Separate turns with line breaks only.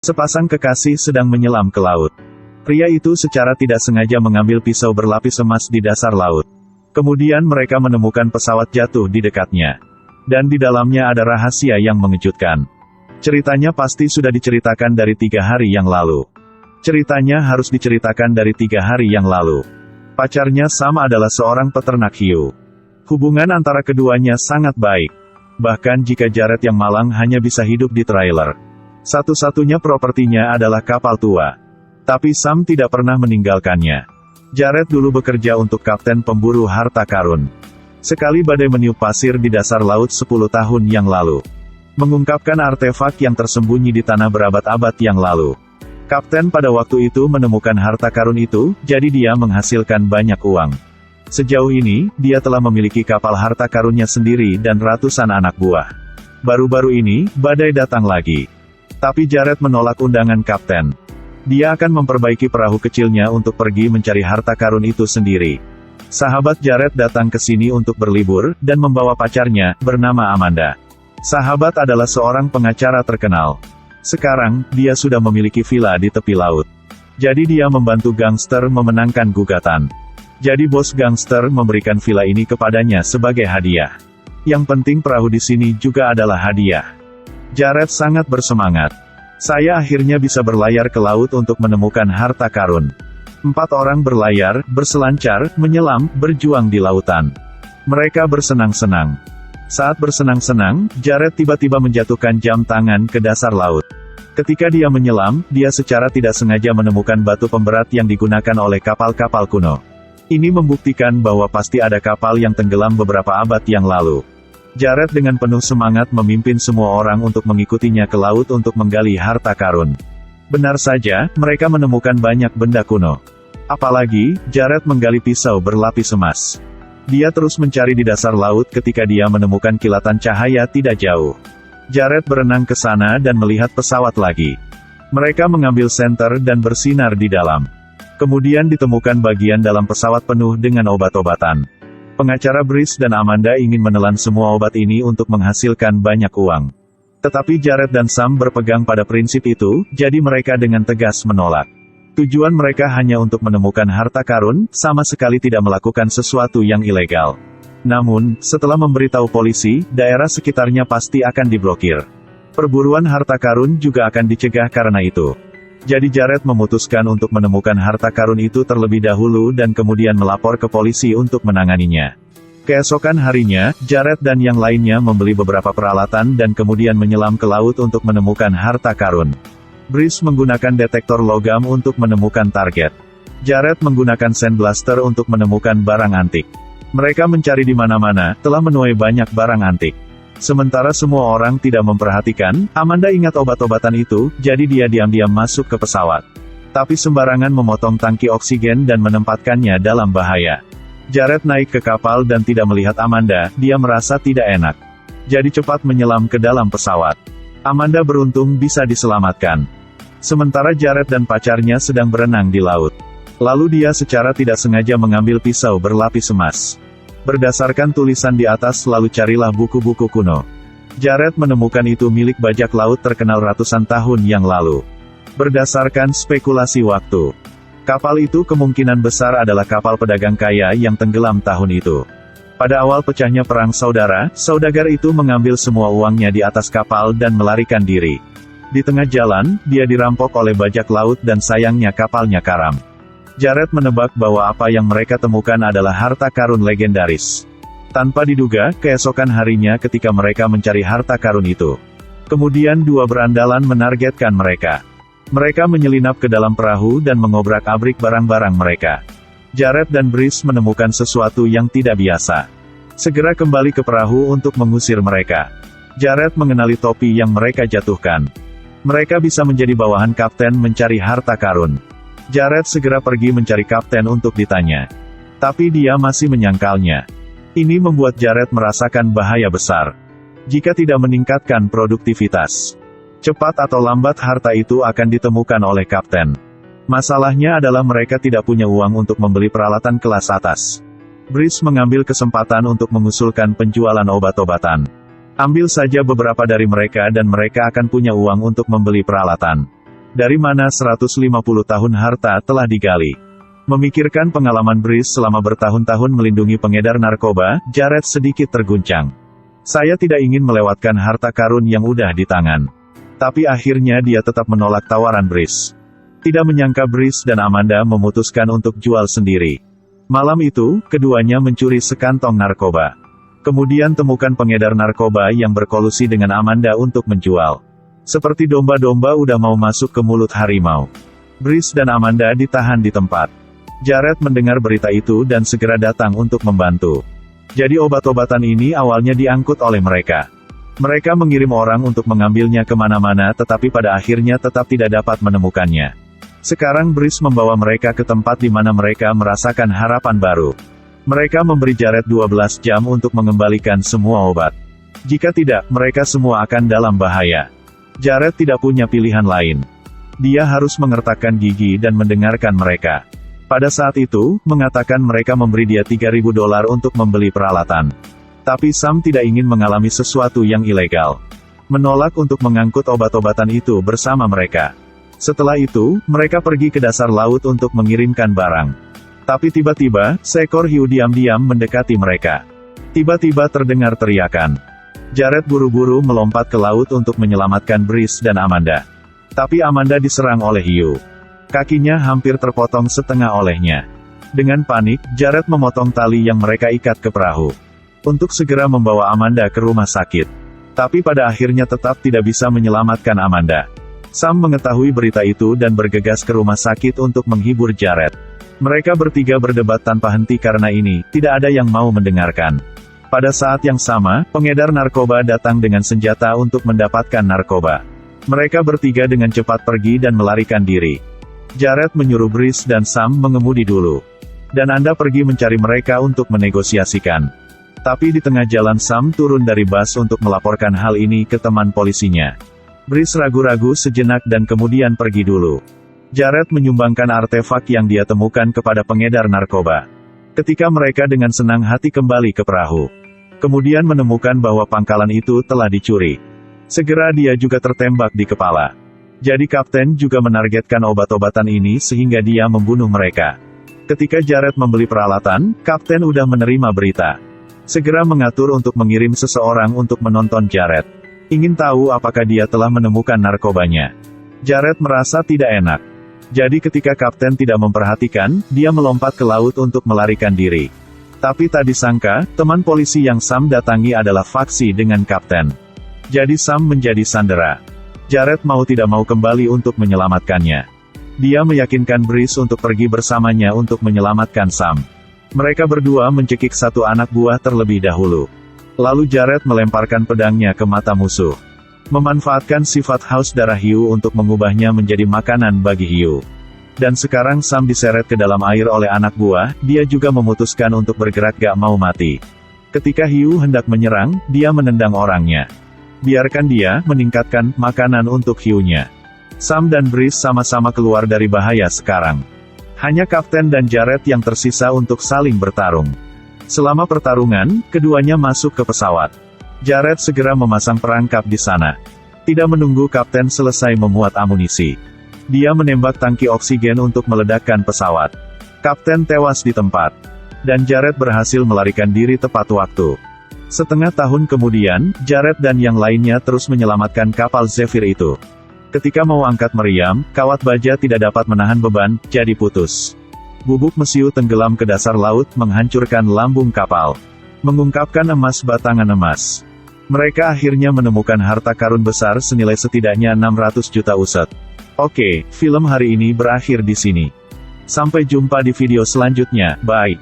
Sepasang kekasih sedang menyelam ke laut. Pria itu secara tidak sengaja mengambil pisau berlapis emas di dasar laut. Kemudian mereka menemukan pesawat jatuh di dekatnya. Dan di dalamnya ada rahasia yang mengejutkan. Ceritanya pasti sudah diceritakan dari 3 hari yang lalu. Ceritanya harus diceritakan dari 3 hari yang lalu. Pacarnya Sam adalah seorang peternak hiu. Hubungan antara keduanya sangat baik. Bahkan jika Jared yang malang hanya bisa hidup di trailer. Satu-satunya propertinya adalah kapal tua. Tapi Sam tidak pernah meninggalkannya. Jared dulu bekerja untuk kapten pemburu harta karun. Sekali badai meniup pasir di dasar laut 10 tahun yang lalu. Mengungkapkan artefak yang tersembunyi di tanah berabad-abad yang lalu. Kapten pada waktu itu menemukan harta karun itu, jadi dia menghasilkan banyak uang. Sejauh ini, dia telah memiliki kapal harta karunnya sendiri dan ratusan anak buah. Baru-baru ini, badai datang lagi. Tapi Jared menolak undangan kapten. Dia akan memperbaiki perahu kecilnya untuk pergi mencari harta karun itu sendiri. Sahabat Jared datang ke sini untuk berlibur, dan membawa pacarnya, bernama Amanda. Sahabat adalah seorang pengacara terkenal. Sekarang, dia sudah memiliki villa di tepi laut. Jadi dia membantu gangster memenangkan gugatan. Jadi bos gangster memberikan villa ini kepadanya sebagai hadiah. Yang penting perahu di sini juga adalah hadiah. Jared sangat bersemangat. Saya akhirnya bisa berlayar ke laut untuk menemukan harta karun. 4 orang berlayar, berselancar, menyelam, berjuang di lautan. Mereka bersenang-senang. Saat bersenang-senang, Jared tiba-tiba menjatuhkan jam tangan ke dasar laut. Ketika dia menyelam, dia secara tidak sengaja menemukan batu pemberat yang digunakan oleh kapal-kapal kuno. Ini membuktikan bahwa pasti ada kapal yang tenggelam beberapa abad yang lalu. Jared dengan penuh semangat memimpin semua orang untuk mengikutinya ke laut untuk menggali harta karun. Benar saja, mereka menemukan banyak benda kuno. Apalagi, Jared menggali pisau berlapis emas. Dia terus mencari di dasar laut ketika dia menemukan kilatan cahaya tidak jauh. Jared berenang ke sana dan melihat pesawat lagi. Mereka mengambil senter dan bersinar di dalam. Kemudian ditemukan bagian dalam pesawat penuh dengan obat-obatan. Pengacara Brice dan Amanda ingin menelan semua obat ini untuk menghasilkan banyak uang. Tetapi Jared dan Sam berpegang pada prinsip itu, jadi mereka dengan tegas menolak. Tujuan mereka hanya untuk menemukan harta karun, sama sekali tidak melakukan sesuatu yang ilegal. Namun, setelah memberitahu polisi, daerah sekitarnya pasti akan diblokir. Perburuan harta karun juga akan dicegah karena itu. Jadi Jared memutuskan untuk menemukan harta karun itu terlebih dahulu dan kemudian melapor ke polisi untuk menanganinya. Keesokan harinya, Jared dan yang lainnya membeli beberapa peralatan dan kemudian menyelam ke laut untuk menemukan harta karun. Brice menggunakan detektor logam untuk menemukan target. Jared menggunakan sandblaster untuk menemukan barang antik. Mereka mencari di mana-mana, telah menuai banyak barang antik. Sementara semua orang tidak memperhatikan, Amanda ingat obat-obatan itu, jadi dia diam-diam masuk ke pesawat. Tapi sembarangan memotong tangki oksigen dan menempatkannya dalam bahaya. Jared naik ke kapal dan tidak melihat Amanda, dia merasa tidak enak. Jadi cepat menyelam ke dalam pesawat. Amanda beruntung bisa diselamatkan. Sementara Jared dan pacarnya sedang berenang di laut. Lalu dia secara tidak sengaja mengambil pisau berlapis emas. Berdasarkan tulisan di atas lalu carilah buku-buku kuno. Jared menemukan itu milik bajak laut terkenal ratusan tahun yang lalu. Berdasarkan spekulasi waktu, kapal itu kemungkinan besar adalah kapal pedagang kaya yang tenggelam tahun itu. Pada awal pecahnya perang saudara, saudagar itu mengambil semua uangnya di atas kapal dan melarikan diri. Di tengah jalan, dia dirampok oleh bajak laut dan sayangnya kapalnya karam. Jared menebak bahwa apa yang mereka temukan adalah harta karun legendaris. Tanpa diduga, keesokan harinya ketika mereka mencari harta karun itu. Kemudian 2 berandalan menargetkan mereka. Mereka menyelinap ke dalam perahu dan mengobrak-abrik barang-barang mereka. Jared dan Brice menemukan sesuatu yang tidak biasa. Segera kembali ke perahu untuk mengusir mereka. Jared mengenali topi yang mereka jatuhkan. Mereka bisa menjadi bawahan kapten mencari harta karun. Jared segera pergi mencari kapten untuk ditanya. Tapi dia masih menyangkalnya. Ini membuat Jared merasakan bahaya besar. Jika tidak meningkatkan produktivitas, cepat atau lambat harta itu akan ditemukan oleh kapten. Masalahnya adalah mereka tidak punya uang untuk membeli peralatan kelas atas. Brice mengambil kesempatan untuk mengusulkan penjualan obat-obatan. Ambil saja beberapa dari mereka dan mereka akan punya uang untuk membeli peralatan. Dari mana 150 tahun harta telah digali? Memikirkan pengalaman Brice selama bertahun-tahun melindungi pengedar narkoba, Jared sedikit terguncang. Saya tidak ingin melewatkan harta karun yang udah di tangan. Tapi akhirnya dia tetap menolak tawaran Brice. Tidak menyangka Brice dan Amanda memutuskan untuk jual sendiri. Malam itu, keduanya mencuri sekantong narkoba. Kemudian temukan pengedar narkoba yang berkolusi dengan Amanda untuk menjual. Seperti domba-domba udah mau masuk ke mulut harimau. Brice dan Amanda ditahan di tempat. Jared mendengar berita itu dan segera datang untuk membantu. Jadi obat-obatan ini awalnya diangkut oleh mereka. Mereka mengirim orang untuk mengambilnya kemana-mana tetapi pada akhirnya tetap tidak dapat menemukannya. Sekarang Brice membawa mereka ke tempat di mana mereka merasakan harapan baru. Mereka memberi Jared 12 jam untuk mengembalikan semua obat. Jika tidak, mereka semua akan dalam bahaya. Jared tidak punya pilihan lain. Dia harus mengertakkan gigi dan mendengarkan mereka. Pada saat itu, mengatakan mereka memberi dia $3.000 untuk membeli peralatan. Tapi Sam tidak ingin mengalami sesuatu yang ilegal. Menolak untuk mengangkut obat-obatan itu bersama mereka. Setelah itu, mereka pergi ke dasar laut untuk mengirimkan barang. Tapi tiba-tiba, seekor hiu diam-diam mendekati mereka. Tiba-tiba terdengar teriakan. Jared buru-buru melompat ke laut untuk menyelamatkan Brice dan Amanda. Tapi Amanda diserang oleh hiu. Kakinya hampir terpotong setengah olehnya. Dengan panik, Jared memotong tali yang mereka ikat ke perahu. Untuk segera membawa Amanda ke rumah sakit. Tapi pada akhirnya tetap tidak bisa menyelamatkan Amanda. Sam mengetahui berita itu dan bergegas ke rumah sakit untuk menghibur Jared. Mereka bertiga berdebat tanpa henti karena ini, tidak ada yang mau mendengarkan. Pada saat yang sama, pengedar narkoba datang dengan senjata untuk mendapatkan narkoba. Mereka bertiga dengan cepat pergi dan melarikan diri. Jared menyuruh Brice dan Sam mengemudi dulu. Dan Anda pergi mencari mereka untuk menegosiasikan. Tapi di tengah jalan Sam turun dari bus untuk melaporkan hal ini ke teman polisinya. Brice ragu-ragu sejenak dan kemudian pergi dulu. Jared menyumbangkan artefak yang dia temukan kepada pengedar narkoba. Ketika mereka dengan senang hati kembali ke perahu. Kemudian menemukan bahwa pangkalan itu telah dicuri. Segera dia juga tertembak di kepala. Jadi kapten juga menargetkan obat-obatan ini sehingga dia membunuh mereka. Ketika Jared membeli peralatan, kapten udah menerima berita. Segera mengatur untuk mengirim seseorang untuk menonton Jared. Ingin tahu apakah dia telah menemukan narkobanya. Jared merasa tidak enak. Jadi ketika kapten tidak memperhatikan, dia melompat ke laut untuk melarikan diri. Tapi tak disangka, teman polisi yang Sam datangi adalah faksi dengan kapten. Jadi Sam menjadi sandera. Jared mau tidak mau kembali untuk menyelamatkannya. Dia meyakinkan Brice untuk pergi bersamanya untuk menyelamatkan Sam. Mereka berdua mencekik satu anak buah terlebih dahulu. Lalu Jared melemparkan pedangnya ke mata musuh. Memanfaatkan sifat haus darah hiu untuk mengubahnya menjadi makanan bagi hiu. Dan sekarang Sam diseret ke dalam air oleh anak buah, dia juga memutuskan untuk bergerak gak mau mati. Ketika hiu hendak menyerang, dia menendang orangnya. Biarkan dia meningkatkan makanan untuk hiunya. Sam dan Brice sama-sama keluar dari bahaya sekarang. Hanya kapten dan Jared yang tersisa untuk saling bertarung. Selama pertarungan, keduanya masuk ke pesawat. Jared segera memasang perangkap di sana. Tidak menunggu kapten selesai memuat amunisi. Dia menembak tangki oksigen untuk meledakkan pesawat. Kapten tewas di tempat. Dan Jared berhasil melarikan diri tepat waktu. Setengah tahun kemudian, Jared dan yang lainnya terus menyelamatkan kapal Zephyr itu. Ketika mau angkat meriam, kawat baja tidak dapat menahan beban, jadi putus. Bubuk mesiu tenggelam ke dasar laut, menghancurkan lambung kapal. Mengungkapkan emas batangan emas. Mereka akhirnya menemukan harta karun besar senilai setidaknya 600 juta uset. Oke, film hari ini berakhir di sini. Sampai jumpa di video selanjutnya, bye.